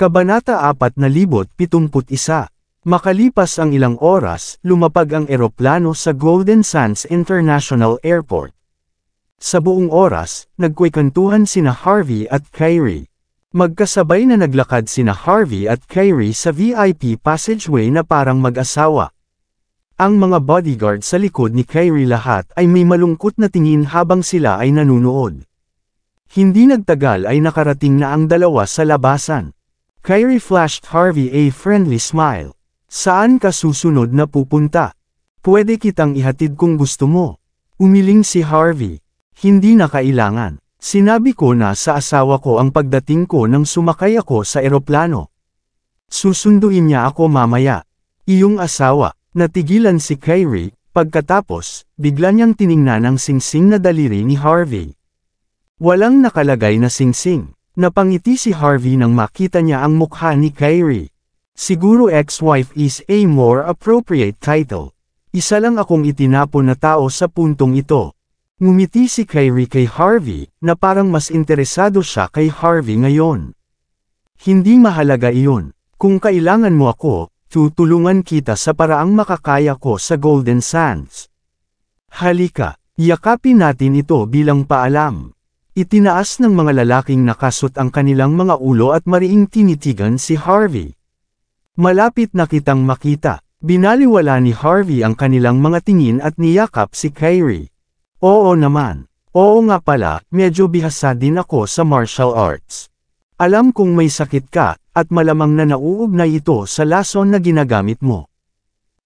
Kabanata 4071. Makalipas ang ilang oras, lumapag ang eroplano sa Golden Sands International Airport. Sa buong oras, nagkwekwentuhan sina Harvey at Kyrie. Magkasabay na naglakad sina Harvey at Kyrie sa VIP passageway na parang mag-asawa. Ang mga bodyguard sa likod ni Kyrie lahat ay may malungkot na tingin habang sila ay nanunood. Hindi nagtagal ay nakarating na ang dalawa sa labasan. Kyrie flashed Harvey a friendly smile. Saan ka susunod na pupunta? Pwede kitang ihatid kung gusto mo. Umiling si Harvey. Hindi na kailangan. Sinabi ko na sa asawa ko ang pagdating ko nang sumakay ako sa eroplano. Susunduin niya ako mamaya. Iyong asawa. Natigilan si Kyrie, pagkatapos, bigla niyang tiningnan ang singsing na daliri ni Harvey. Walang nakalagay na singsing. Napangiti si Harvey nang makita niya ang mukha ni Kyrie. Siguro ex-wife is a more appropriate title. Isa lang akong itinapon na tao sa puntong ito. Ngumiti si Kyrie kay Harvey, na parang mas interesado siya kay Harvey ngayon. Hindi mahalaga iyon. Kung kailangan mo ako, tutulungan kita sa paraang makakaya ko sa Golden Sands. Halika, yakapin natin ito bilang paalam. Itinaas ng mga lalaking nakasut ang kanilang mga ulo at mariing tinitigan si Harvey. Malapit na kitang makita. Binaliwala ni Harvey ang kanilang mga tingin at niyakap si Kyrie. Oo naman. Oo nga pala, medyo bihasa din ako sa martial arts. Alam kong may sakit ka, at malamang na nauugnay ito sa lason na ginagamit mo.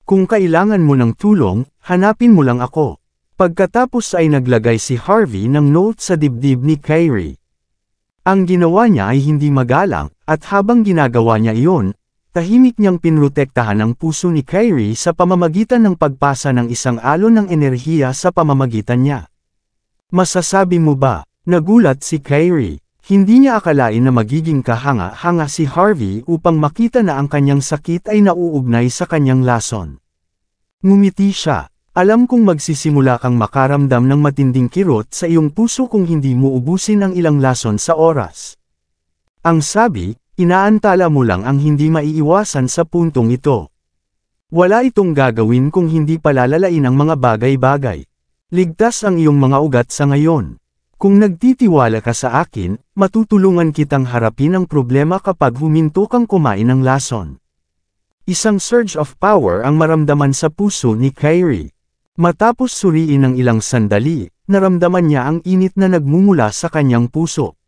Kung kailangan mo ng tulong, hanapin mo lang ako. Pagkatapos ay naglagay si Harvey ng note sa dibdib ni Kyrie. Ang ginawa niya ay hindi magalang, at habang ginagawa niya iyon, tahimik niyang pinrotektahan ang puso ni Kyrie sa pamamagitan ng pagpasa ng isang alon ng enerhiya sa pamamagitan niya. Masasabi mo ba? Nagulat si Kyrie. Hindi niya akalain na magiging kahanga-hanga si Harvey upang makita na ang kanyang sakit ay nauugnay sa kanyang lason. Ngumiti siya. Alam kong magsisimula kang makaramdam ng matinding kirot sa iyong puso kung hindi mo ubusin ang ilang lason sa oras. Ang sabi, inaantala mo lang ang hindi maiiwasan sa puntong ito. Wala itong gagawin kung hindi palalalain ang mga bagay-bagay. Ligtas ang iyong mga ugat sa ngayon. Kung nagtitiwala ka sa akin, matutulungan kitang harapin ang problema kapag huminto kang kumain ng lason. Isang surge of power ang maramdaman sa puso ni Kyrie. Matapos suriin ng ilang sandali, naramdaman niya ang init na nagmumula sa kanyang puso.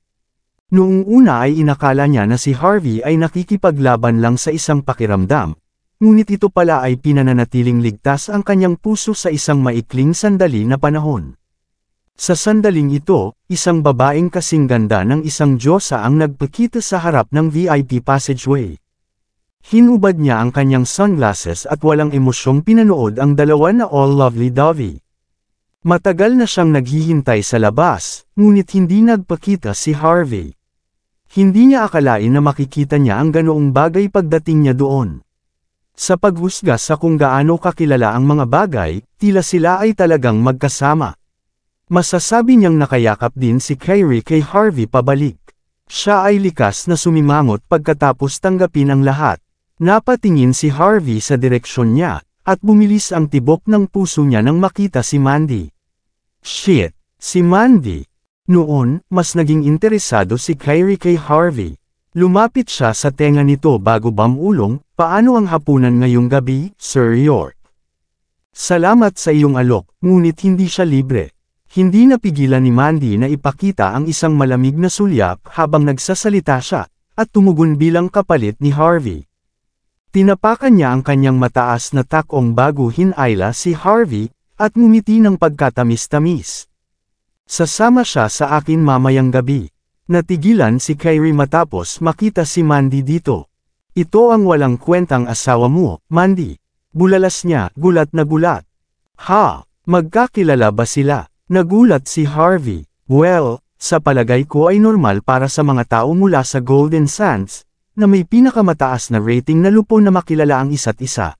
Noong una ay inakala niya na si Harvey ay nakikipaglaban lang sa isang pakiramdam, ngunit ito pala ay pinananatiling ligtas ang kanyang puso sa isang maikling sandali na panahon. Sa sandaling ito, isang babaeng kasing ganda ng isang diyosa ang nagpakita sa harap ng VIP passageway. Hinubad niya ang kanyang sunglasses at walang emosyong pinanood ang dalawa na all lovely-dovey. Matagal na siyang naghihintay sa labas, ngunit hindi nagpakita si Harvey. Hindi niya akalain na makikita niya ang ganoong bagay pagdating niya doon. Sa paghusga sa kung gaano kakilala ang mga bagay, tila sila ay talagang magkasama. Masasabi niyang nakayakap din si Kyrie kay Harvey pabalik. Siya ay likas na sumimangot pagkatapos tanggapin ang lahat. Napatingin si Harvey sa direksyon niya, at bumilis ang tibok ng puso niya nang makita si Mandy. Shit! Si Mandy! Noon, mas naging interesado si Kyrie kay Harvey. Lumapit siya sa tenga nito bago bamulong, paano ang hapunan ngayong gabi, Sir York? Salamat sa iyong alok, ngunit hindi siya libre. Hindi napigilan ni Mandy na ipakita ang isang malamig na sulyap habang nagsasalita siya, at tumugon bilang kapalit ni Harvey. Tinapakan niya ang kanyang mataas na takong bago hinayla si Harvey, at ngumiti ng pagkatamis-tamis. Sasama siya sa akin mamayang gabi. Natigilan si Kyrie matapos makita si Mandy dito. Ito ang walang kwentang asawa mo, Mandy. Bulalas niya, gulat na gulat. Ha? Magkakilala ba sila? Nagulat si Harvey. Well, sa palagay ko ay normal para sa mga tao mula sa Golden Sands, na may pinakamataas na rating na lupon na makilala ang isa't isa.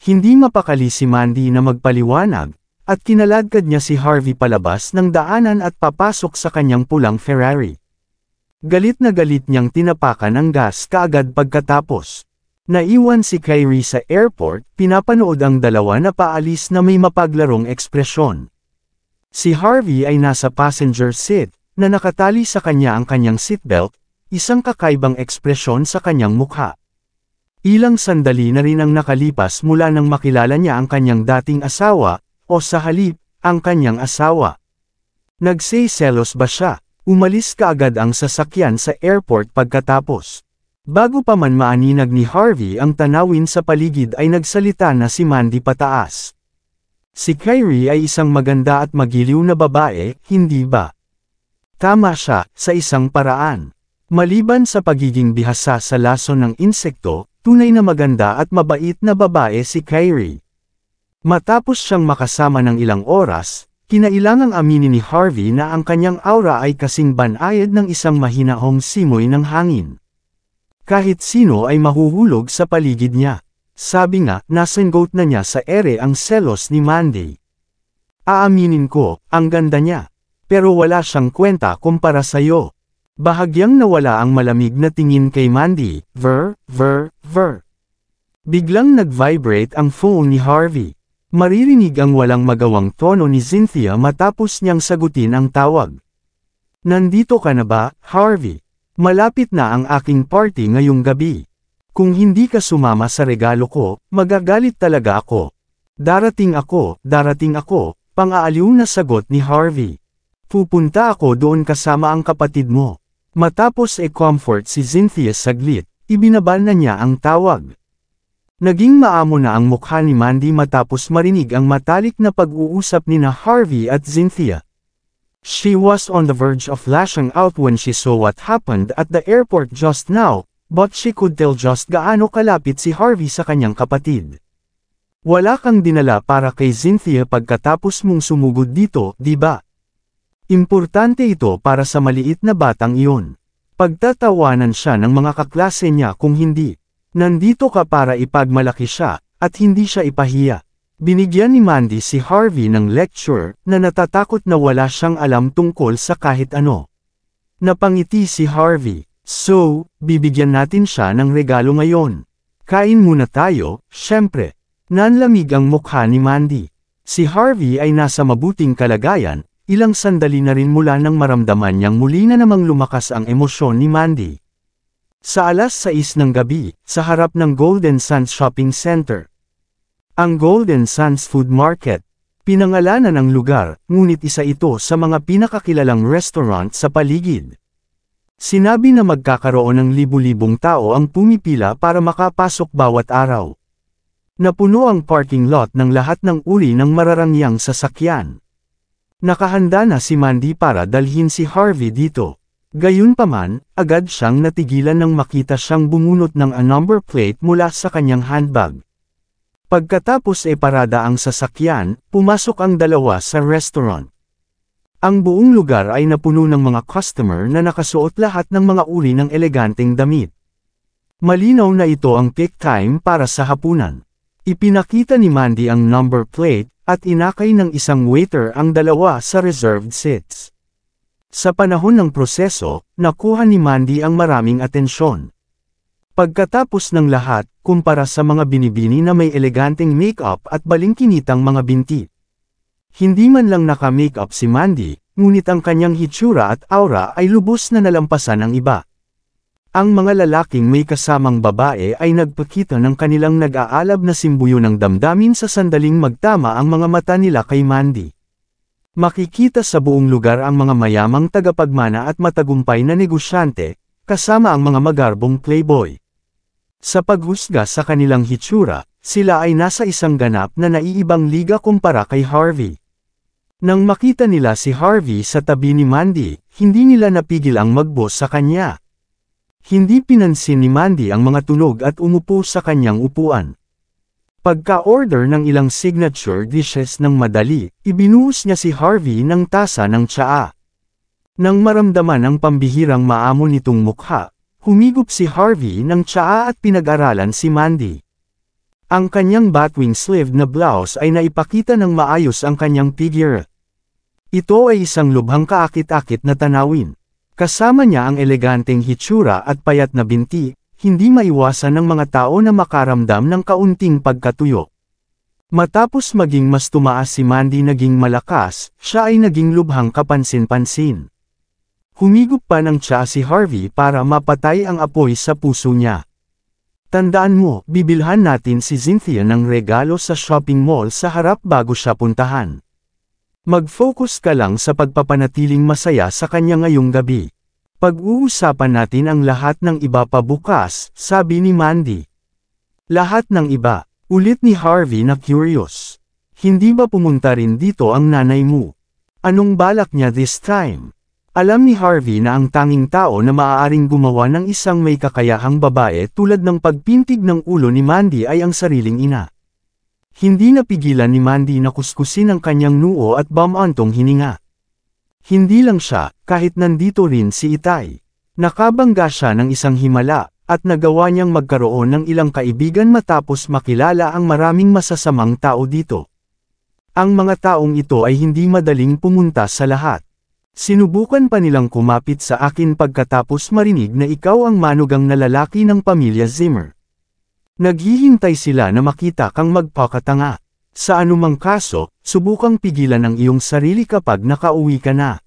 Hindi mapakali si Mandy na magpaliwanag, at kinaladkad niya si Harvey palabas ng daanan at papasok sa kanyang pulang Ferrari. Galit na galit niyang tinapakan ang gas kaagad pagkatapos. Naiwan si Kyrie sa airport, pinapanood ang dalawa na paalis na may mapaglarong ekspresyon. Si Harvey ay nasa passenger seat, na nakatali sa kanya ang kanyang seatbelt, isang kakaibang ekspresyon sa kanyang mukha. Ilang sandali na rin ang nakalipas mula nang makilala niya ang kanyang dating asawa, o sa halip, ang kanyang asawa. Nagseselos ba siya? Umalis kaagad ang sasakyan sa airport pagkatapos. Bago pa man maaninag ni Harvey ang tanawin sa paligid ay nagsalita na si Mandy pataas. Si Kyrie ay isang maganda at magiliw na babae, hindi ba? Tama siya, sa isang paraan. Maliban sa pagiging bihasa sa laso ng insekto, tunay na maganda at mabait na babae si Kyrie. Matapos siyang makasama ng ilang oras, kinailangang aminin ni Harvey na ang kanyang aura ay kasing banayad ng isang mahinahong simoy ng hangin. Kahit sino ay mahuhulog sa paligid niya. Sabi nga, nasenggot na niya sa ere ang selos ni Mandy. Aaminin ko, ang ganda niya. Pero wala siyang kwenta kumpara sa'yo. Bahagyang nawala ang malamig na tingin kay Mandy, ver. Biglang nag-vibrate ang phone ni Harvey. Maririnig ang walang magawang tono ni Cynthia matapos niyang sagutin ang tawag. Nandito ka na ba, Harvey? Malapit na ang aking party ngayong gabi. Kung hindi ka sumama sa regalo ko, magagalit talaga ako. Darating ako, pang-aaliw na sagot ni Harvey. Pupunta ako doon kasama ang kapatid mo. Matapos comfort si Cynthia saglit, ibinaba na niya ang tawag. Naging maamo na ang mukha ni Mandy matapos marinig ang matalik na pag-uusap nina Harvey at Cynthia. She was on the verge of lashing out when she saw what happened at the airport just now, but she could tell just gaano kalapit si Harvey sa kanyang kapatid. Wala kang dinala para kay Cynthia pagkatapos mong sumugod dito, di ba? Importante ito para sa maliit na batang iyon. Pagtatawanan siya ng mga kaklase niya kung hindi. Nandito ka para ipagmalaki siya, at hindi siya ipahiya. Binigyan ni Mandy si Harvey ng lecture, na natatakot na wala siyang alam tungkol sa kahit ano. Napangiti si Harvey. So, bibigyan natin siya ng regalo ngayon. Kain muna tayo, syempre. Nanlamig ang mukha ni Mandy. Si Harvey ay nasa mabuting kalagayan, ilang sandali na rin mula nang maramdaman niyang muli na namang lumakas ang emosyon ni Mandy. Sa 6:00 ng gabi, sa harap ng Golden Sands Shopping Center. Ang Golden Sands Food Market. Pinangalanan ng lugar, ngunit isa ito sa mga pinakakilalang restaurant sa paligid. Sinabi na magkakaroon ng libu-libong tao ang pumipila para makapasok bawat araw. Napuno ang parking lot ng lahat ng uri ng mararangyang sasakyan. Nakahanda na si Mandy para dalhin si Harvey dito. Gayunpaman, agad siyang natigilan nang makita siyang bumunot ng number plate mula sa kanyang handbag. Pagkatapos parada ang sasakyan, pumasok ang dalawa sa restaurant. Ang buong lugar ay napuno ng mga customer na nakasuot lahat ng mga uri ng eleganteng damit. Malinaw na ito ang peak time para sa hapunan. Ipinakita ni Mandy ang number plate, at inakay ng isang waiter ang dalawa sa reserved seats. Sa panahon ng proseso, nakuha ni Mandy ang maraming atensyon. Pagkatapos ng lahat, kumpara sa mga binibini na may eleganteng make-up at balingkinitang mga binti. Hindi man lang naka-makeup si Mandy, ngunit ang kanyang hitsura at aura ay lubos na nalampasan ang iba. Ang mga lalaking may kasamang babae ay nagpakita ng kanilang nag-aalab na simbuyo ng damdamin sa sandaling magtama ang mga mata nila kay Mandy. Makikita sa buong lugar ang mga mayamang tagapagmana at matagumpay na negosyante, kasama ang mga magarbong playboy. Sa paghusga sa kanilang hitsura, sila ay nasa isang ganap na naiibang liga kumpara kay Harvey. Nang makita nila si Harvey sa tabi ni Mandy, hindi nila napigil ang magbos sa kanya. Hindi pinansin ni Mandy ang mga tunog at umupo sa kanyang upuan. Pagka-order ng ilang signature dishes ng madali, ibinuhos niya si Harvey ng tasa ng tsaa. Nang maramdaman ang pambihirang maamo nitong mukha, humigop si Harvey ng tsaa at pinag-aralan si Mandy. Ang kanyang batwing-sleeved na blouse ay naipakita ng maayos ang kanyang figure. Ito ay isang lubhang kaakit-akit na tanawin. Kasama niya ang eleganteng hitsura at payat na binti, hindi maiwasan ng mga tao na makaramdam ng kaunting pagkatuyo. Matapos maging mas tumaas si Mandy naging malakas, siya ay naging lubhang kapansin-pansin. Humigop pa ng tsa si Harvey para mapatay ang apoy sa puso niya. Tandaan mo, bibilhan natin si Cynthia ng regalo sa shopping mall sa harap bago siya puntahan. Mag-focus ka lang sa pagpapanatiling masaya sa kanya ngayong gabi. Pag-uusapan natin ang lahat ng iba pa bukas, sabi ni Mandy. Lahat ng iba, ulit ni Harvey na curious. Hindi ba pumunta rin dito ang nanay mo? Anong balak niya this time? Alam ni Harvey na ang tanging tao na maaaring gumawa ng isang may kakayahang babae tulad ng pagpintig ng ulo ni Mandy ay ang sariling ina. Hindi napigilan ni Mandy na kuskusin ang kanyang noo at bamantong hininga. Hindi lang siya, kahit nandito rin si Itay. Nakabangga siya ng isang himala, at nagawa niyang magkaroon ng ilang kaibigan matapos makilala ang maraming masasamang tao dito. Ang mga taong ito ay hindi madaling pumunta sa lahat. Sinubukan pa nilang kumapit sa akin pagkatapos marinig na ikaw ang manugang na lalaki ng pamilya Zimmer. Naghihintay sila na makita kang magpakatanga. Sa anumang kaso, subukang pigilan ang iyong sarili kapag nakauwi ka na.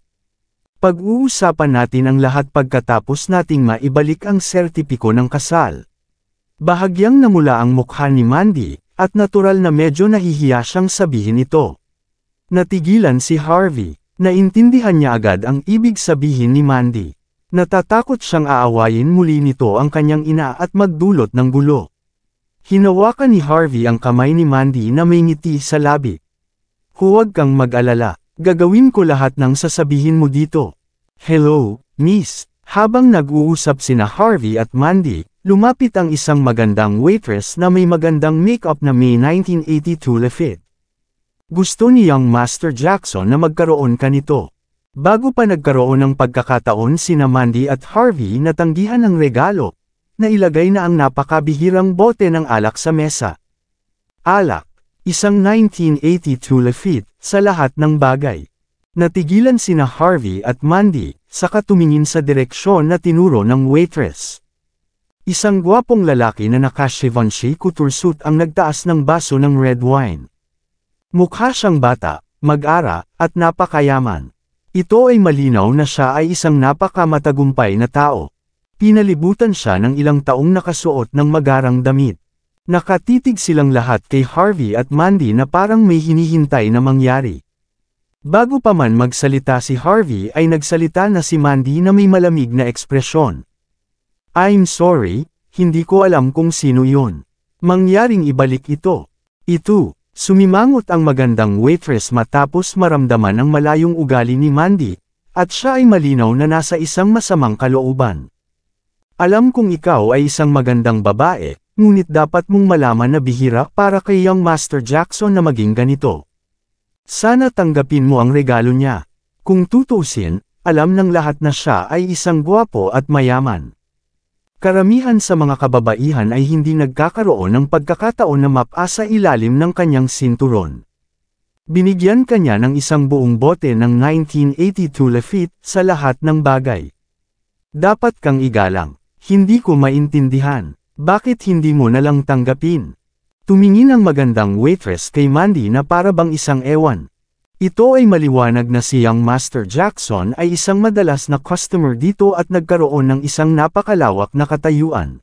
Pag-uusapan natin ang lahat pagkatapos nating maibalik ang sertipiko ng kasal. Bahagyang namula ang mukha ni Mandy, at natural na medyo nahihiya siyang sabihin ito. Natigilan si Harvey. Naintindihan niya agad ang ibig sabihin ni Mandy. Natatakot siyang aawayin muli nito ang kanyang ina at magdulot ng gulo. Hinawakan ni Harvey ang kamay ni Mandy na may ngiti sa labi. Huwag kang mag-alala, gagawin ko lahat ng sasabihin mo dito. Hello, miss. Habang nag-uusap sina Harvey at Mandy, lumapit ang isang magandang waitress na may magandang makeup na May 1982 Lafite. Gusto ni Young Master Jackson na magkaroon ka nito. Bago pa nagkaroon ng pagkakataon sina Mandy at Harvey natanggihan ang regalo, na ilagay na ang napakabihirang bote ng alak sa mesa. Alak, isang 1982 Lafite, sa lahat ng bagay. Natigilan sina Harvey at Mandy, saka tumingin sa direksyon na tinuro ng waitress. Isang gwapong lalaki na naka-Givenchy couture suit ang nagtaas ng baso ng red wine. Mukha siyang bata, mag-ara, at napakayaman. Ito ay malinaw na siya ay isang napakamatagumpay na tao. Pinalibutan siya ng ilang taong nakasuot ng magarang damit. Nakatitig silang lahat kay Harvey at Mandy na parang may hinihintay na mangyari. Bago pa man magsalita si Harvey ay nagsalita na si Mandy na may malamig na ekspresyon. I'm sorry, hindi ko alam kung sino yun. Mangyaring ibalik ito. Ito, sumimangot ang magandang waitress matapos maramdaman ang malayong ugali ni Mandy, at siya ay malinaw na nasa isang masamang kalooban. Alam kong ikaw ay isang magandang babae, ngunit dapat mong malaman na bihira para kay Young Master Jackson na maging ganito. Sana tanggapin mo ang regalo niya. Kung tutusin, alam ng lahat na siya ay isang gwapo at mayaman. Karamihan sa mga kababaihan ay hindi nagkakaroon ng pagkakataon na mapasa ilalim ng kanyang sinturon. Binigyan kanya ng isang buong bote ng 1982 Lafite sa lahat ng bagay. Dapat kang igalang. Hindi ko maintindihan. Bakit hindi mo nalang tanggapin? Tumingin ang magandang waitress kay Mandy na para bang isang ewan. Ito ay maliwanag na si Young Master Jackson ay isang madalas na customer dito at nagkaroon ng isang napakalawak na katayuan.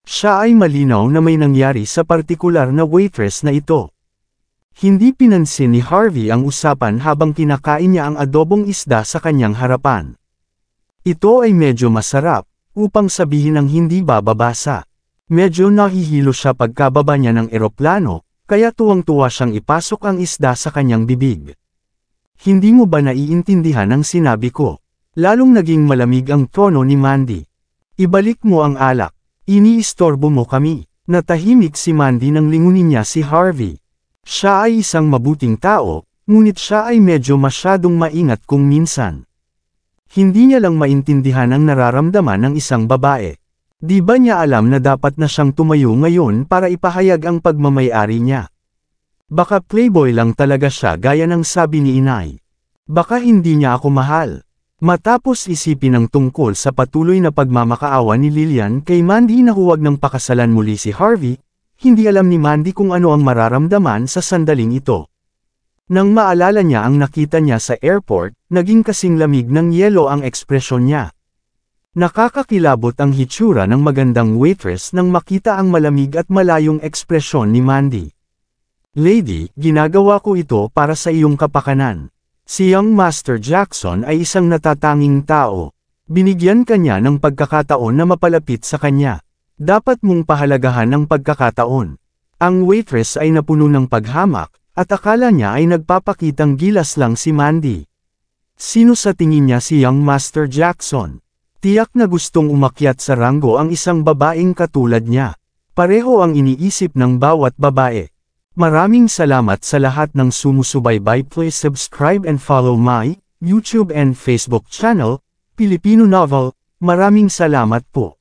Siya ay malinaw na may nangyari sa partikular na waitress na ito. Hindi pinansin ni Harvey ang usapan habang kinakain niya ang adobong isda sa kanyang harapan. Ito ay medyo masarap, upang sabihin ng hindi bababasa. Medyo nahihilo siya pagkababa niya ng eroplano, kaya tuwang-tuwa siyang ipasok ang isda sa kanyang bibig. Hindi mo ba naiintindihan ang sinabi ko? Lalong naging malamig ang tono ni Mandy. Ibalik mo ang alak. Iniistorbo mo kami. Natahimik si Mandy nang lingunin niya si Harvey. Siya ay isang mabuting tao, ngunit siya ay medyo masyadong maingat kung minsan. Hindi niya lang maintindihan ang nararamdaman ng isang babae. Di ba niya alam na dapat na siyang tumayo ngayon para ipahayag ang pagmamay-ari niya? Baka playboy lang talaga siya gaya ng sabi ni inay. Baka hindi niya ako mahal. Matapos isipin ang tungkol sa patuloy na pagmamakaawa ni Lillian kay Mandy na huwag nang pakasalan muli si Harvey, hindi alam ni Mandy kung ano ang mararamdaman sa sandaling ito. Nang maalala niya ang nakita niya sa airport, naging kasing lamig ng yelo ang ekspresyon niya. Nakakakilabot ang hitsura ng magandang waitress nang makita ang malamig at malayong ekspresyon ni Mandy. "Lady, ginagawa ko ito para sa iyong kapakanan." Si Young Master Jackson ay isang natatanging tao. Binigyan kanya ng pagkakataon na mapalapit sa kanya. Dapat mong pahalagahan ang pagkakataon. Ang waitress ay napuno ng paghamak, at akala niya ay nagpapakitang gilas lang si Mandy. Sino sa tingin niya si Young Master Jackson? Tiyak na gustong umakyat sa ranggo ang isang babaeng katulad niya. Pareho ang iniisip ng bawat babae. Maraming salamat sa lahat ng sumusubaybay. Please subscribe and follow my YouTube and Facebook channel, Pilipino Novel. Maraming salamat po.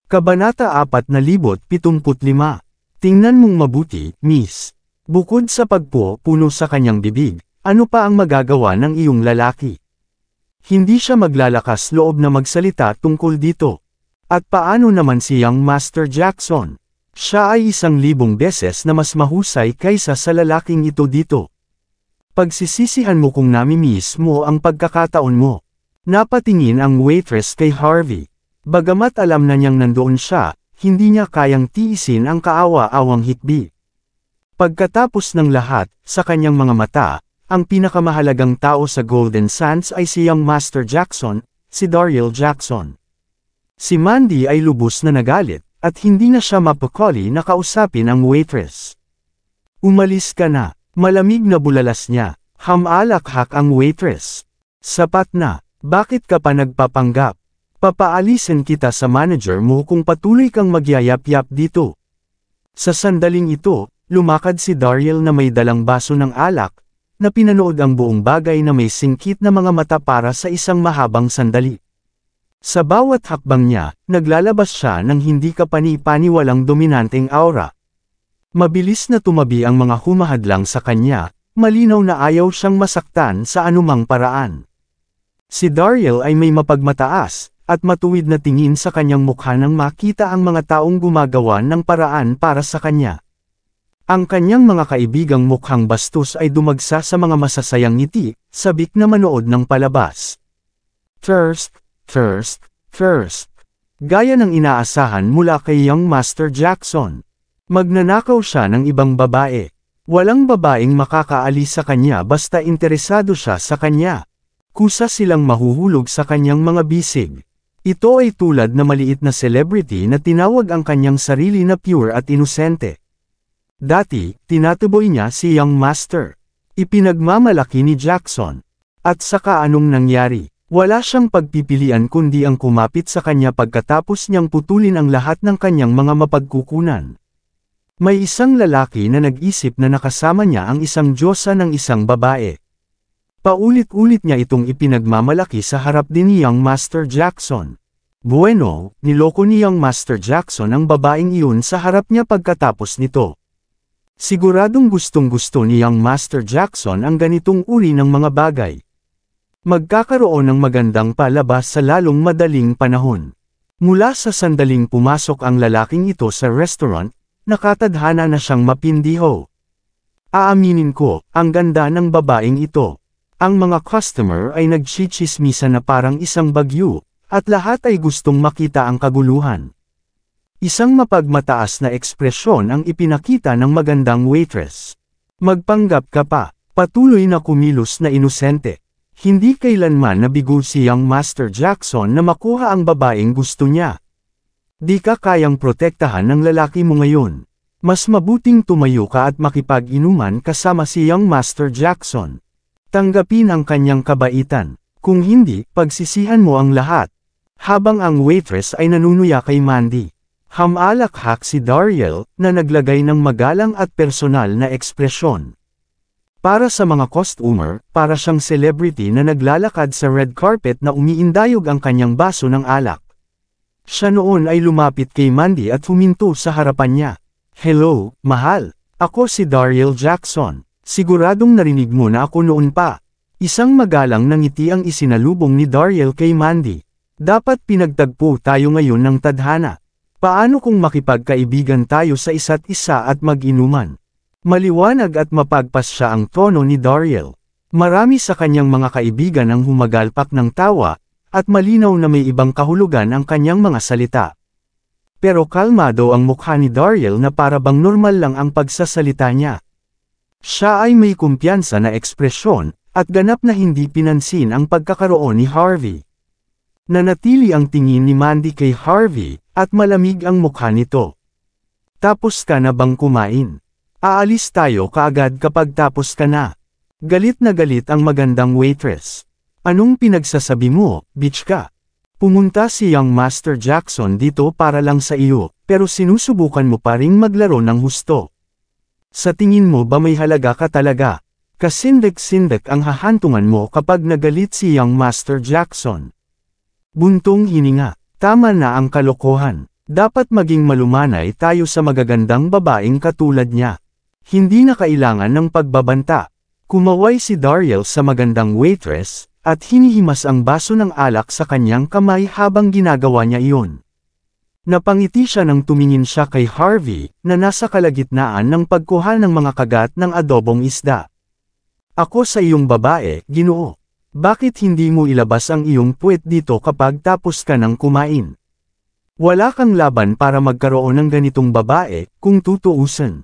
Kabanata 4075. Tingnan mong mabuti, Miss. Bukod sa pagpupuno sa kanyang bibig, ano pa ang magagawa ng iyong lalaki? Hindi siya maglalakas loob na magsalita tungkol dito. At paano naman si Young Master Jackson? Siya ay 1,000 beses na mas mahusay kaysa sa lalaking ito dito. Pagsisisihan mo kung namimiss mo ang pagkakataon mo. Napatingin ang waitress kay Harvey. Bagamat alam na niyang nandoon siya, hindi niya kayang tiisin ang kaawa-awang hikbi. Pagkatapos ng lahat, sa kanyang mga mata, ang pinakamahalagang tao sa Golden Sands ay si Young Master Jackson, si Daryl Jackson. Si Mandy ay lubos na nagalit, at hindi na siya mapakali na kausapin ang waitress. "Umalis ka na." Malamig na bulalas niya. Hamalakhak ang waitress. "Sapat na. Bakit ka pa nagpapanggap? Papaalisin kita sa manager mo kung patuloy kang magyayap-yap dito." Sa sandaling ito, lumakad si Daryl na may dalang baso ng alak, na pinanood ang buong bagay na may singkit na mga mata para sa isang mahabang sandali. Sa bawat hakbang niya, naglalabas siya ng hindi kapani-paniwalang dominanteng aura. Mabilis na tumabi ang mga humahadlang sa kanya, malinaw na ayaw siyang masaktan sa anumang paraan. Si Daryl ay may mapagmataas, at matuwid na tingin sa kanyang mukha nang makita ang mga taong gumagawa ng paraan para sa kanya. Ang kanyang mga kaibigang mukhang bastos ay dumagsa sa mga masasayang ngiti, sabik na manood ng palabas. Thirst. Gaya ng inaasahan mula kay Young Master Jackson. Magnanakaw siya ng ibang babae. Walang babaeng makakaalis sa kanya basta interesado siya sa kanya. Kusa silang mahuhulog sa kanyang mga bisig. Ito ay tulad na maliit na celebrity na tinawag ang kanyang sarili na pure at inosente. Dati, tinatuboy niya si Young Master. Ipinagmamalaki ni Jackson. At saka anong nangyari? Wala siyang pagpipilian kundi ang kumapit sa kanya pagkatapos niyang putulin ang lahat ng kanyang mga mapagkukunan. May isang lalaki na nag-isip na nakasama niya ang isang diyosa ng isang babae. Paulit-ulit niya itong ipinagmamalaki sa harap din ni Young Master Jackson. Bueno, niloko ni Young Master Jackson ang babaeng iyon sa harap niya pagkatapos nito. Siguradong gustong-gusto ni Young Master Jackson ang ganitong uri ng mga bagay. Magkakaroon ng magandang palabas sa lalong madaling panahon. Mula sa sandaling pumasok ang lalaking ito sa restaurant, nakatadhana na siyang mapindiho. Aaminin ko, ang ganda ng babaeng ito. Ang mga customer ay nagchichismisa na parang isang bagyo, at lahat ay gustong makita ang kaguluhan. Isang mapagmataas na ekspresyon ang ipinakita ng magandang waitress. "Magpanggap ka pa." Patuloy na kumilos na inosente. Hindi kailanman nabigo si Young Master Jackson na makuha ang babaeng gusto niya. Di ka kayang protektahan ng lalaki mo ngayon. Mas mabuting tumayo ka at makipag-inuman kasama si Young Master Jackson. Tanggapin ang kanyang kabaitan. Kung hindi, pagsisihan mo ang lahat. Habang ang waitress ay nanunuya kay Mandy, hamalakhak si Daryl na naglagay ng magalang at personal na ekspresyon. Para sa mga costumer, para siyang celebrity na naglalakad sa red carpet na umiindayog ang kanyang baso ng alak. Siya noon ay lumapit kay Mandy at huminto sa harapan niya. "Hello, mahal. Ako si Daryl Jackson. Siguradong narinig mo na ako noon pa. Isang magalang na ngiti ang isinalubong ni Dariel kay Mandy. Dapat pinagtagpo tayo ngayon ng tadhana. Paano kung makipagkaibigan tayo sa isa't isa at mag-inuman? Maliwanag at mapagpasya ang tono ni Dariel. Marami sa kanyang mga kaibigan ang humagalpak ng tawa, at malinaw na may ibang kahulugan ang kanyang mga salita. Pero kalmado ang mukha ni Dariel na para bang normal lang ang pagsasalita niya. Siya ay may kumpiyansa na ekspresyon, at ganap na hindi pinansin ang pagkakaroon ni Harvey. Nanatili ang tingin ni Mandy kay Harvey, at malamig ang mukha nito. Tapos ka na bang kumain? Aalis tayo kaagad kapag tapos ka na. Galit na galit ang magandang waitress. Anong pinagsasabi mo, bitch ka? Pumunta si Young Master Jackson dito para lang sa iyo, pero sinusubukan mo pa ring maglaro ng husto. Sa tingin mo ba may halaga ka talaga? Kasindak-sindak ang hahantungan mo kapag nagalit si Young Master Jackson. Buntong hininga. Tama na ang kalokohan. Dapat maging malumanay tayo sa magagandang babaeng katulad niya. Hindi na kailangan ng pagbabanta. Kumaway si Dariel sa magandang waitress, at hinihimas ang baso ng alak sa kanyang kamay habang ginagawa niya iyon. Napangiti siya nang tumingin siya kay Harvey, na nasa kalagitnaan ng pagkuha ng mga kagat ng adobong isda. Ako sa iyong babae, Ginoo. Bakit hindi mo ilabas ang iyong puwet dito kapag tapos ka ng kumain? Wala kang laban para magkaroon ng ganitong babae, kung tutuusin.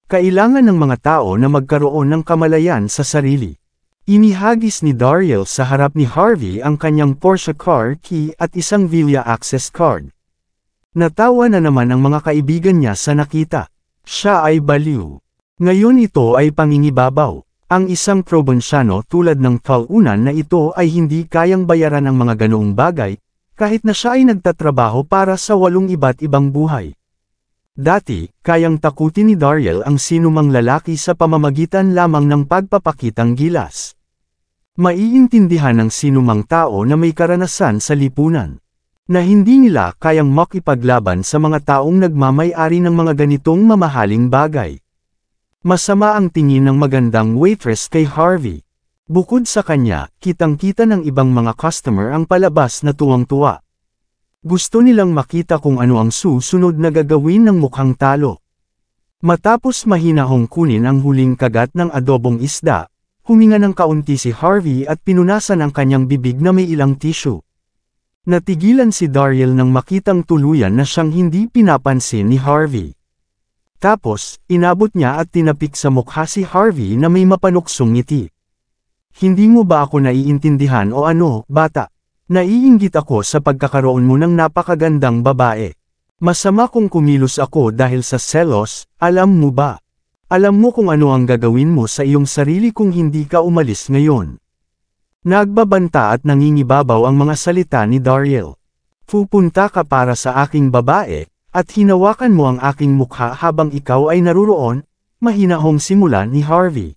Kailangan ng mga tao na magkaroon ng kamalayan sa sarili. Inihagis ni Dariel sa harap ni Harvey ang kanyang Porsche car key at isang Villa Access card. Natawa na naman ang mga kaibigan niya sa nakita. Siya ay baliw. Ngayon ito ay pangingibabaw. Ang isang probonsyano tulad ng talunan na ito ay hindi kayang bayaran ang mga ganoong bagay, kahit na siya ay nagtatrabaho para sa 8 iba't ibang buhay. Dati, kayang takutin ni Dariel ang sinumang lalaki sa pamamagitan lamang ng pagpapakitang gilas. Maiintindihan ng sinumang tao na may karanasan sa lipunan, na hindi nila kayang makipaglaban sa mga taong nagmamay-ari ng mga ganitong mamahaling bagay. Masama ang tingin ng magandang waitress kay Harvey. Bukod sa kanya, kitang-kita ng ibang mga customer ang palabas na tuwang-tuwa. Gusto nilang makita kung ano ang susunod na gagawin ng mukhang talo. Matapos mahinahong kunin ang huling kagat ng adobong isda, huminga ng kaunti si Harvey at pinunasan ang kanyang bibig na may ilang tissue. Natigilan si Dariel nang makitang tuluyan na siyang hindi pinapansin ni Harvey. Tapos, inabot niya at tinapik sa mukha si Harvey na may mapanuksong ngiti. Hindi mo ba ako naiintindihan o ano, bata? Naiinggit ako sa pagkakaroon mo ng napakagandang babae. Masama kung kumilos ako dahil sa selos, alam mo ba? Alam mo kung ano ang gagawin mo sa iyong sarili kung hindi ka umalis ngayon. Nagbabanta at nangingibabaw ang mga salita ni Dariel. Pupunta ka para sa aking babae, at hinawakan mo ang aking mukha habang ikaw ay naruroon, mahinahong simula ni Harvey.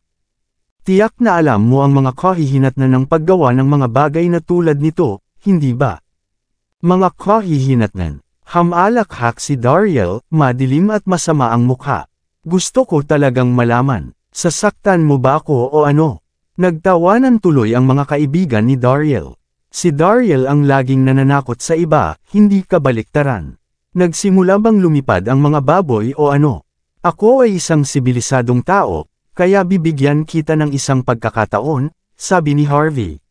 Tiyak na alam mo ang mga kahihinatnan ng paggawa ng mga bagay na tulad nito, hindi ba? Mga kahihinatnan. Hamalakhak si Dariel, madilim at masama ang mukha. Gusto ko talagang malaman, sasaktan mo ba ako o ano? Nagtawanan tuloy ang mga kaibigan ni Dariel. Si Dariel ang laging nananakot sa iba, hindi kabaliktaran. Nagsimula bang lumipad ang mga baboy o ano? Ako ay isang sibilisadong tao, kaya bibigyan kita ng isang pagkakataon, sabi ni Harvey.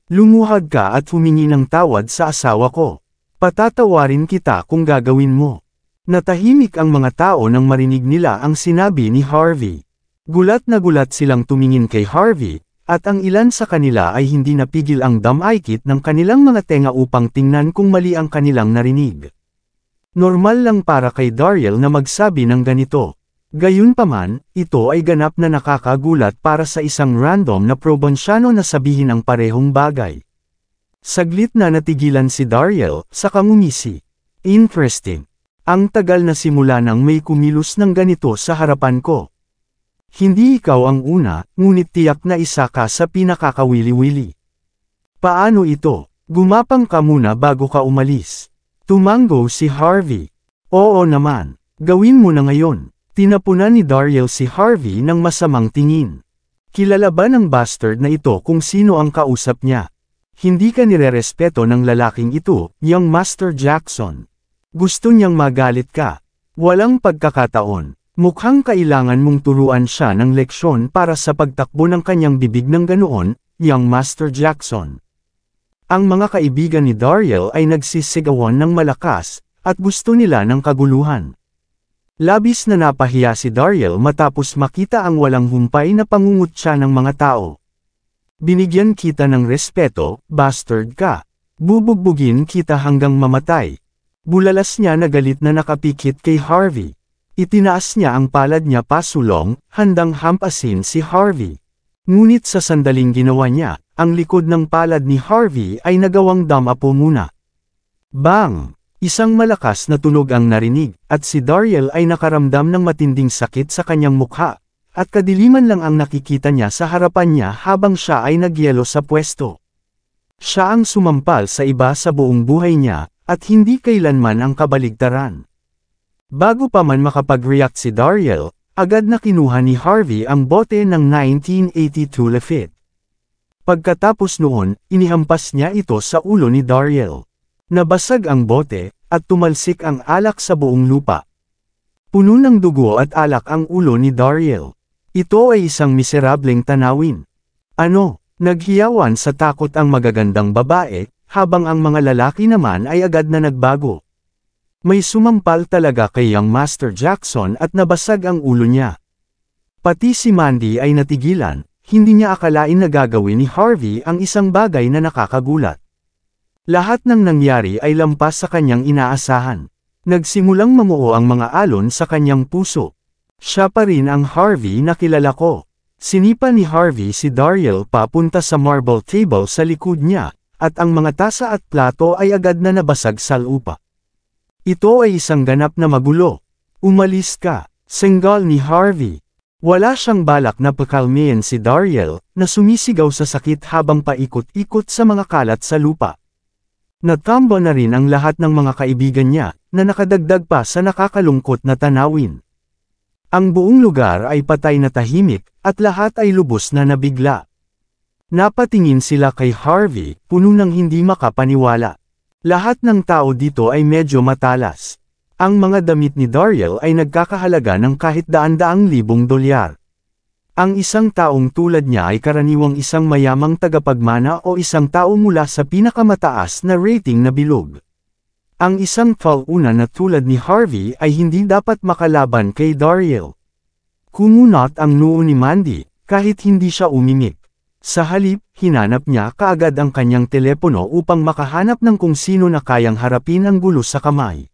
Lumuhad ka at humingi ng tawad sa asawa ko. Patatawarin kita kung gagawin mo. Natahimik ang mga tao nang marinig nila ang sinabi ni Harvey. Gulat na gulat silang tumingin kay Harvey, at ang ilan sa kanila ay hindi napigil ang damaykit ng kanilang mga tenga upang tingnan kung mali ang kanilang narinig. Normal lang para kay Dariel na magsabi ng ganito. Gayunpaman, ito ay ganap na nakakagulat para sa isang random na probonsyano na sabihin ang parehong bagay. Saglit na natigilan si Dariel, saka ngumisi. Interesting. Ang tagal na simula nang may kumilos ng ganito sa harapan ko. Hindi ikaw ang una, ngunit tiyak na isa ka sa pinakakawili-wili. Paano ito? Gumapang ka muna bago ka umalis. Tumango si Harvey. Oo naman. Gawin mo na ngayon. Tinapunan ni Dariel si Harvey ng masamang tingin. Kilala ba ng bastard na ito kung sino ang kausap niya? Hindi ka nirerespeto ng lalaking ito, young Master Jackson. Gusto niyang magalit ka. Walang pagkakataon. Mukhang kailangan mong turuan siya ng leksyon para sa pagtakbo ng kanyang bibig ng ganoon, young Master Jackson. Ang mga kaibigan ni Dariel ay nagsisigawan ng malakas, at gusto nila ng kaguluhan. Labis na napahiya si Dariel matapos makita ang walang humpay na pangungutya ng mga tao. Binigyan kita ng respeto, bastard ka. Bubugbugin kita hanggang mamatay. Bulalas niya na galit na nakapikit kay Harvey. Itinaas niya ang palad niya pasulong, handang hampasin si Harvey. Ngunit sa sandaling ginawa niya, ang likod ng palad ni Harvey ay nagawang damapo muna. Bang! Isang malakas na tunog ang narinig, at si Dariel ay nakaramdam ng matinding sakit sa kanyang mukha, at kadiliman lang ang nakikita niya sa harapan niya habang siya ay nagyelo sa pwesto. Siya ang sumampal sa iba sa buong buhay niya, at hindi kailanman ang kabaligtaran. Bago pa man makapag-react si Dariel, agad na kinuha ni Harvey ang bote ng 1982 Lafite. Pagkatapos noon, inihampas niya ito sa ulo ni Dariel. Nabasag ang bote, at tumalsik ang alak sa buong lupa. Puno ng dugo at alak ang ulo ni Dariel. Ito ay isang miserableng tanawin. Ano, naghiyawan sa takot ang magagandang babae, habang ang mga lalaki naman ay agad na nagbago. May sumampal talaga kay young Master Jackson at nabasag ang ulo niya. Pati si Mandy ay natigilan, hindi niya akalain na gagawin ni Harvey ang isang bagay na nakakagulat. Lahat ng nangyari ay lampas sa kanyang inaasahan. Nagsimulang mamuo ang mga alon sa kanyang puso. Siya pa rin ang Harvey na kilala ko. Sinipa ni Harvey si Dariel papunta sa marble table sa likod niya, at ang mga tasa at plato ay agad na nabasag sa lupa. Ito ay isang ganap na magulo. Umalis ka, senggal ni Harvey. Wala siyang balak na pakalmayan si Dariel, na sumisigaw sa sakit habang paikot-ikot sa mga kalat sa lupa. Natambo na rin ang lahat ng mga kaibigan niya, na nakadagdag pa sa nakakalungkot na tanawin. Ang buong lugar ay patay na tahimik, at lahat ay lubos na nabigla. Napatingin sila kay Harvey, puno ng hindi makapaniwala. Lahat ng tao dito ay medyo matalas. Ang mga damit ni Dariel ay nagkakahalaga ng kahit daan-daang libong dolyar. Ang isang taong tulad niya ay karaniwang isang mayamang tagapagmana o isang tao mula sa pinakamataas na rating na bilog. Ang isang tall-una na tulad ni Harvey ay hindi dapat makalaban kay Dariel. Kumunot ang noo ni Mandy, kahit hindi siya umimik. Sa halip, hinanap niya kaagad ang kanyang telepono upang makahanap ng kung sino na kayang harapin ang gulo sa kamay.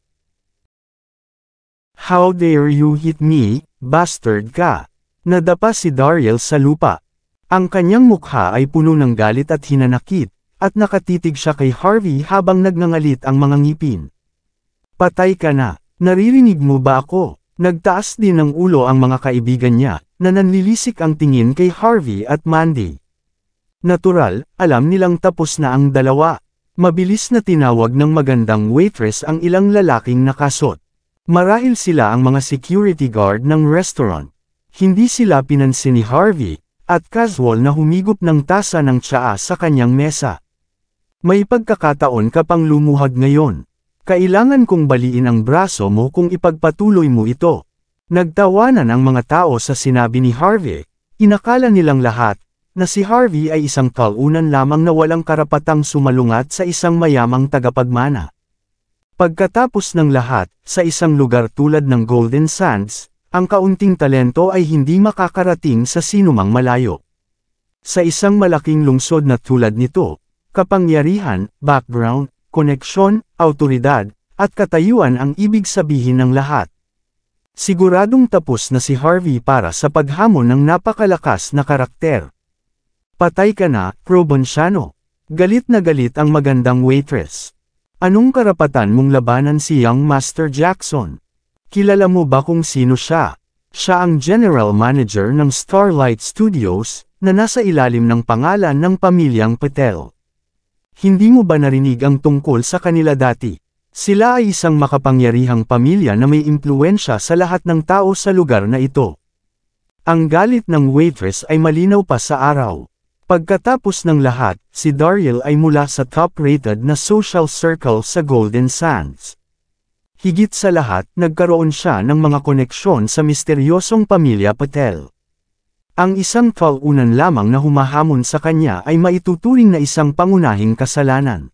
How dare you hit me, bastard ka? Nadapa si Dariel sa lupa. Ang kanyang mukha ay puno ng galit at hinanakit, at nakatitig siya kay Harvey habang nagngangalit ang mga ngipin. Patay ka na, naririnig mo ba ako? Nagtaas din ng ulo ang mga kaibigan niya, na nanlilisik ang tingin kay Harvey at Mandy. Natural, alam nilang tapos na ang dalawa. Mabilis na tinawag ng magandang waitress ang ilang lalaking nakasot. Marahil sila ang mga security guard ng restaurant. Hindi sila pinansin ni Harvey, at casual na humigop ng tasa ng tsaa sa kanyang mesa. May pagkakataon ka pang lumuhad ngayon. Kailangan kong baliin ang braso mo kung ipagpatuloy mo ito. Nagtawanan ang mga tao sa sinabi ni Harvey. Inakala nilang lahat, na si Harvey ay isang talunan lamang na walang karapatang sumalungat sa isang mayamang tagapagmana. Pagkatapos ng lahat, sa isang lugar tulad ng Golden Sands, ang kaunting talento ay hindi makakarating sa sinumang malayo. Sa isang malaking lungsod na tulad nito, kapangyarihan, background, koneksyon, awtoridad, at katayuan ang ibig sabihin ng lahat. Siguradong tapos na si Harvey para sa paghamon ng napakalakas na karakter. Patay ka na, probonsyano. Galit na galit ang magandang waitress. Anong karapatan mong labanan si young Master Jackson? Kilala mo ba kung sino siya? Siya ang general manager ng Starlight Studios, na nasa ilalim ng pangalan ng pamilyang Patel. Hindi mo ba narinig ang tungkol sa kanila dati? Sila ay isang makapangyarihang pamilya na may impluwensya sa lahat ng tao sa lugar na ito. Ang galit ng waitress ay malinaw pa sa araw. Pagkatapos ng lahat, si Daryl ay mula sa top-rated na social circle sa Golden Sands. Higit sa lahat, nagkaroon siya ng mga koneksyon sa misteryosong pamilya Patel. Ang isang talunan lamang na humahamon sa kanya ay maituturing na isang pangunahing kasalanan.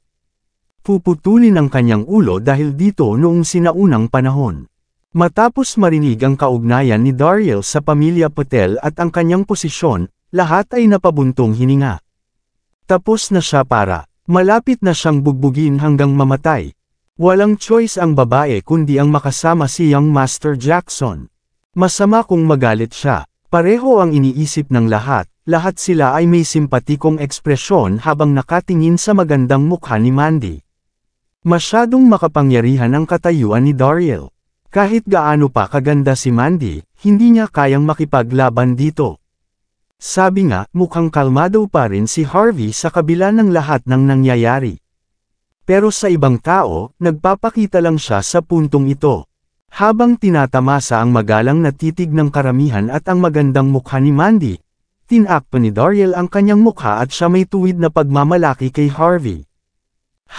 Puputulin ang kanyang ulo dahil dito noong sinaunang panahon. Matapos marinig ang kaugnayan ni Daryl sa pamilya Patel at ang kanyang posisyon, lahat ay napabuntong hininga. Tapos na siya malapit na siyang bugbugin hanggang mamatay. Walang choice ang babae kundi ang makasama si Young Master Jackson. Masama kung magalit siya. Pareho ang iniisip ng lahat sila ay may simpatikong ekspresyon habang nakatingin sa magandang mukha ni Mandy. Masyadong makapangyarihan ang katayuan ni Daryl. Kahit gaano pa kaganda si Mandy, hindi niya kayang makipaglaban dito. Sabi nga, mukhang kalmado pa rin si Harvey sa kabila ng lahat ng nangyayari. Pero sa ibang tao, nagpapakita lang siya sa puntong ito. Habang tinatamasa ang magalang na titig ng karamihan at ang magandang mukha ni Mandy, tinakpan ni Daryl ang kanyang mukha at siya may tuwid na pagmamalaki kay Harvey.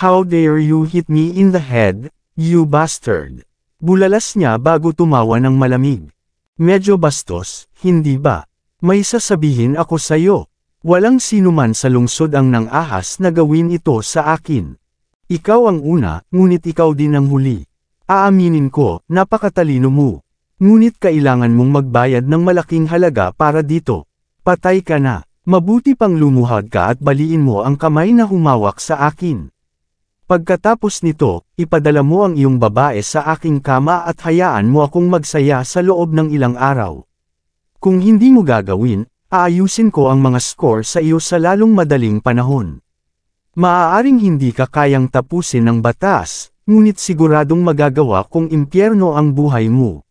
"How dare you hit me in the head, you bastard?" Bulalas niya bago tumawa ng malamig. "Medyo bastos, hindi ba? May sasabihin ako sa'yo. Walang sinuman sa lungsod ang nang-ahas na gawin ito sa akin. Ikaw ang una, ngunit ikaw din ang huli. Aaminin ko, napakatalino mo. Ngunit kailangan mong magbayad ng malaking halaga para dito. Patay ka na. Mabuti pang lumuhad ka at baliin mo ang kamay na humawak sa akin. Pagkatapos nito, ipadala mo ang iyong babae sa aking kama at hayaan mo akong magsaya sa loob ng ilang araw. Kung hindi mo gagawin, aayusin ko ang mga score sa iyo sa lalong madaling panahon. Maaaring hindi ka kayang tapusin ng batas, ngunit siguradong magagawa kung impyerno ang buhay mo."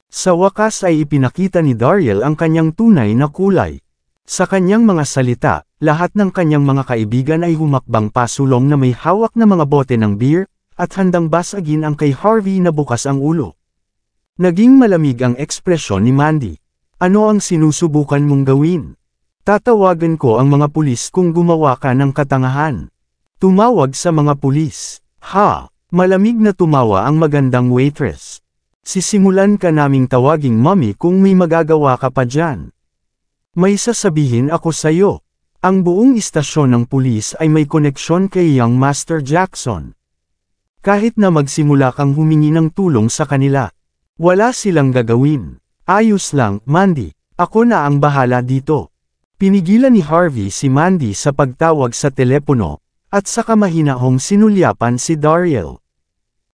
Sa wakas ay ipinakita ni Daryl ang kanyang tunay na kulay. Sa kanyang mga salita, lahat ng kanyang mga kaibigan ay humakbang pasulong na may hawak na mga bote ng beer, at handang basagin ang kay Harvey na bukas ang ulo. Naging malamig ang ekspresyon ni Mandy. "Ano ang sinusubukan mong gawin? Tatawagan ko ang mga pulis kung gumawa ka ng katangahan." Tumawag sa mga pulis. "Ha?" Malamig na tumawa ang magandang waitress. "Sisimulan ka naming tawaging mommy kung may magagawa ka pa dyan. May sasabihin ako sa'yo. Ang buong istasyon ng pulis ay may koneksyon kay Young Master Jackson. Kahit na magsimula kang humingi ng tulong sa kanila, wala silang gagawin. Ayos lang, Mandy. Ako na ang bahala dito." Pinigilan ni Harvey si Mandy sa pagtawag sa telepono, at saka mahinahong sinulyapan si Daryl.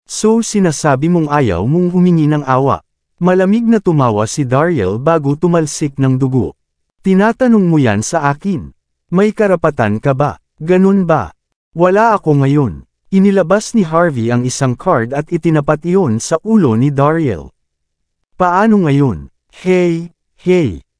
"So sinasabi mong ayaw mong humingi ng awa?" Malamig na tumawa si Daryl bago tumalsik ng dugo. "Tinatanong mo yan sa akin? May karapatan ka ba? Ganun ba?" "Wala ako ngayon." Inilabas ni Harvey ang isang card at itinapat iyon sa ulo ni Daryl. "Paano ngayon? Hey,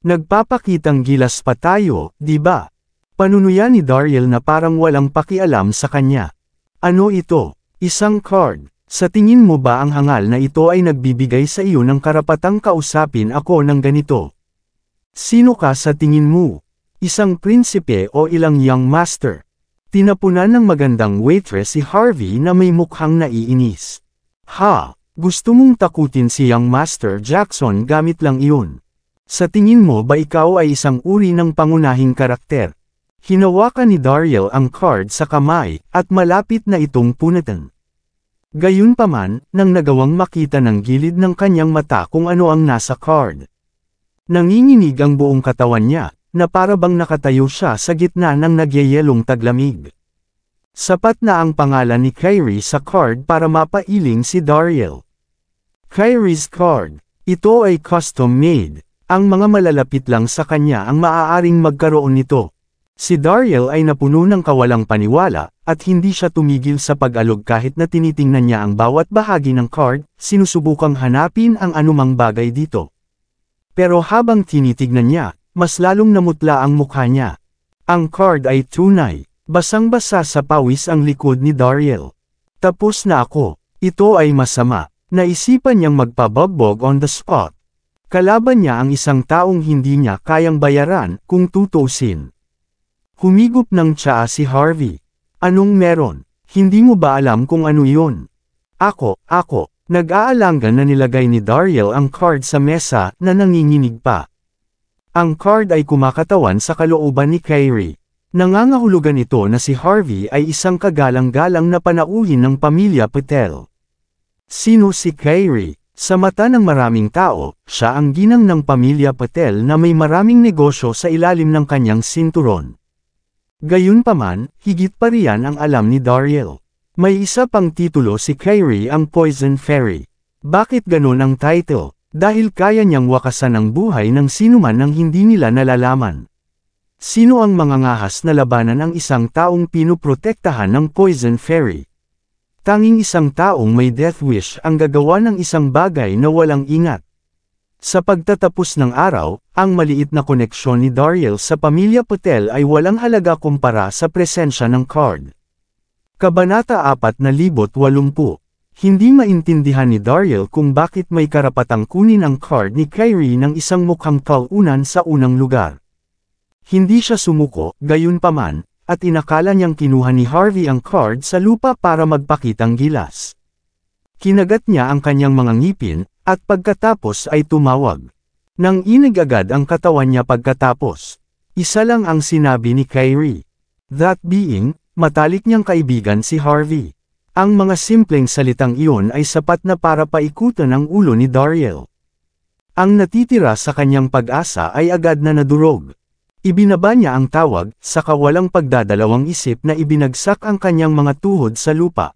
nagpapakitang gilas pa tayo, di ba?" Panunuya ni Daryl na parang walang pakialam sa kanya. "Ano ito? Isang card? Sa tingin mo ba ang hangal na ito ay nagbibigay sa iyo ng karapatang kausapin ako ng ganito? Sino ka sa tingin mo? Isang prinsipe o ilang young master?" Tinapunan ng magandang waitress si Harvey na may mukhang naiinis. "Ha? Gusto mong takutin si Young Master Jackson gamit lang iyon? Sa tingin mo ba ikaw ay isang uri ng pangunahing karakter?" Hinawakan ni Daryl ang card sa kamay, at malapit na itong punatan. Gayunpaman, nang nagawang makita ng gilid ng kanyang mata kung ano ang nasa card. Nanginginig ang buong katawan niya, na para bang nakatayo siya sa gitna ng nagyayelong taglamig. Sapat na ang pangalan ni Kyrie sa card para mapailing si Daryl. Kyrie's card. Ito ay custom-made. Ang mga malalapit lang sa kanya ang maaaring magkaroon nito. Si Daryl ay napuno ng kawalang paniwala, at hindi siya tumigil sa pag-alog kahit na tinitingnan niya ang bawat bahagi ng card, sinusubukang hanapin ang anumang bagay dito. Pero habang tinitignan niya, mas lalong namutla ang mukha niya. Ang card ay tunay. Basang-basa sa pawis ang likod ni Daryl. "Tapos na ako. Ito ay masama." Naisipan niyang magpabagbog on the spot. Kalaban niya ang isang taong hindi niya kayang bayaran kung tutuusin. Humigop ng tsaa si Harvey. Anong meron? Hindi mo ba alam kung ano yun? Ako. Nag-aalangan na nilagay ni Daryl ang card sa mesa na nanginginig pa. Ang card ay kumakatawan sa kalooban ni Kyrie. Nangangahulugan ito na si Harvey ay isang kagalang-galang na panauhin ng pamilya Patel. Sino si Kyrie? Sa mata ng maraming tao, siya ang ginang ng pamilya Patel na may maraming negosyo sa ilalim ng kanyang sinturon. Gayunpaman, higit pa riyan ang alam ni Daryl. May isa pang titulo si Kyrie ang Poison Fairy. Bakit ganun ang title? Dahil kaya niyang wakasan ang buhay ng sinuman nang hindi nila nalalaman. Sino ang mangangahas na labanan ang isang taong pinuprotektahan ng Poison Fairy? Tanging isang taong may death wish ang gagawa ng isang bagay na walang ingat. Sa pagtatapos ng araw, ang maliit na koneksyon ni Daryl sa pamilya Patel ay walang halaga kumpara sa presensya ng card. Kabanata 480. Hindi maintindihan ni Daryl kung bakit may karapatang kunin ang card ni Kyrie ng isang mukhang talunan sa unang lugar. Hindi siya sumuko, gayunpaman, at inakala niyang kinuha ni Harvey ang card sa lupa para magpakitang gilas. Kinagat niya ang kanyang mga ngipin, at pagkatapos ay tumawag. Nanginig agad ang katawan niya pagkatapos. Isa lang ang sinabi ni Kyrie. That being, matalik niyang kaibigan si Harvey. Ang mga simpleng salitang iyon ay sapat na para paikutan ang ulo ni Daryl. Ang natitira sa kanyang pag-asa ay agad na nadurog. Ibinaba niya ang tawag, saka walang pagdadalawang isip na ibinagsak ang kanyang mga tuhod sa lupa.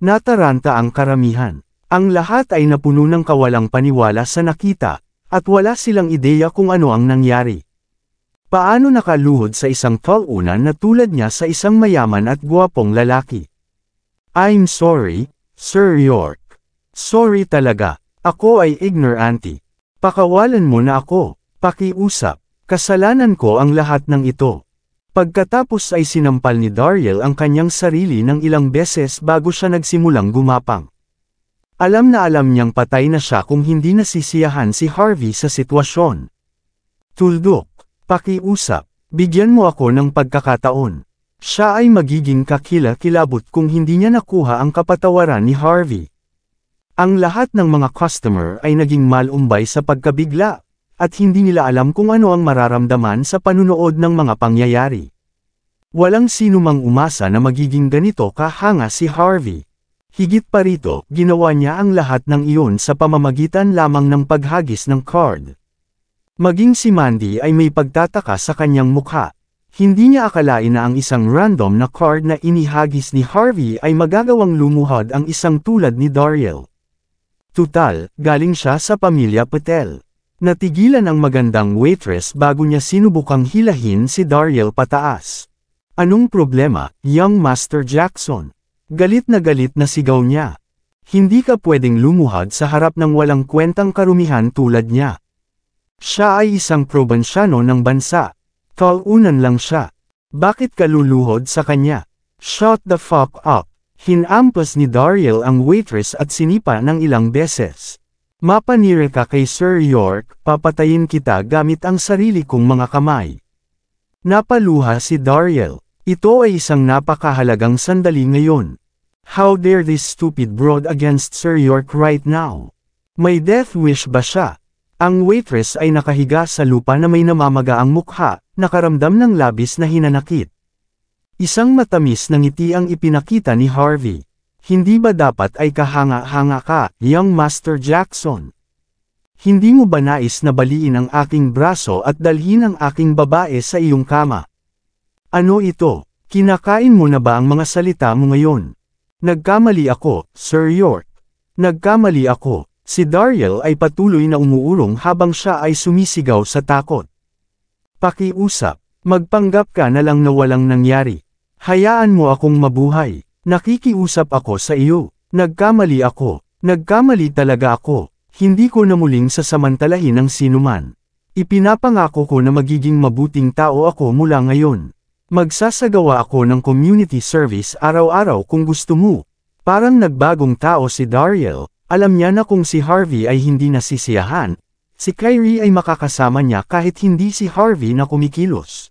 Nataranta ang karamihan. Ang lahat ay napuno ng kawalang paniwala sa nakita, at wala silang ideya kung ano ang nangyari. Paano nakaluhod sa isang talunan na tulad niya sa isang mayaman at gwapong lalaki? I'm sorry, Sir York. Sorry talaga. Ako ay ignorante. Pakawalan mo na ako. Pakiusap. Kasalanan ko ang lahat ng ito. Pagkatapos ay sinampal ni Daryl ang kanyang sarili ng ilang beses bago siya nagsimulang gumapang. Alam na alam niyang patay na siya kung hindi nasisiyahan si Harvey sa sitwasyon. Tuldok, pakiusap, bigyan mo ako ng pagkakataon. Siya ay magiging kakila-kilabot kung hindi niya nakuha ang kapatawaran ni Harvey. Ang lahat ng mga customer ay naging malumbay sa pagkabigla. At hindi nila alam kung ano ang mararamdaman sa panunood ng mga pangyayari. Walang sino mang umasa na magiging ganito kahanga si Harvey. Higit pa rito, ginawa niya ang lahat ng iyon sa pamamagitan lamang ng paghagis ng card. Maging si Mandy ay may pagtataka sa kanyang mukha. Hindi niya akalain na ang isang random na card na inihagis ni Harvey ay magagawang lumuhod ang isang tulad ni Daryl. Tutal, galing siya sa pamilya Patel. Natigilan ang magandang waitress bago niya sinubukang hilahin si Daryl pataas. Anong problema, young Master Jackson? Galit na sigaw niya. Hindi ka pwedeng lumuhod sa harap ng walang kwentang karumihan tulad niya. Siya ay isang probinsyano ng bansa. Talunan lang siya. Bakit ka luluhod sa kanya? Shut the fuck up. Hinampas ni Daryl ang waitress at sinipa ng ilang beses. Mapanira ka kay Sir York, papatayin kita gamit ang sarili kong mga kamay. Napaluha si Daryl. Ito ay isang napakahalagang sandali ngayon. How dare this stupid broad against Sir York right now? May death wish ba siya? Ang waitress ay nakahiga sa lupa na may namamaga ang mukha, nakaramdam ng labis na hinanakit. Isang matamis na ngiti ang ipinakita ni Harvey. Hindi ba dapat ay kahanga-hanga ka, young Master Jackson? Hindi mo ba nais na baliin ang aking braso at dalhin ang aking babae sa iyong kama? Ano ito? Kinakain mo na ba ang mga salita mo ngayon? Nagkamali ako, Sir York. Nagkamali ako. Si Daryl ay patuloy na umuurong habang siya ay sumisigaw sa takot. Pakiusap, magpanggap ka na lang na walang nangyari. Hayaan mo akong mabuhay. Nakikiusap ako sa iyo. Nagkamali ako. Nagkamali talaga ako. Hindi ko na muling sasamantalahin ang sinuman. Ipinapangako ko na magiging mabuting tao ako mula ngayon. Magsasagawa ako ng community service araw-araw kung gusto mo. Parang nagbagong tao si Daryl. Alam niya na kung si Harvey ay hindi nasisiyahan, Si Kyrie ay makakasama niya kahit hindi si Harvey na kumikilos.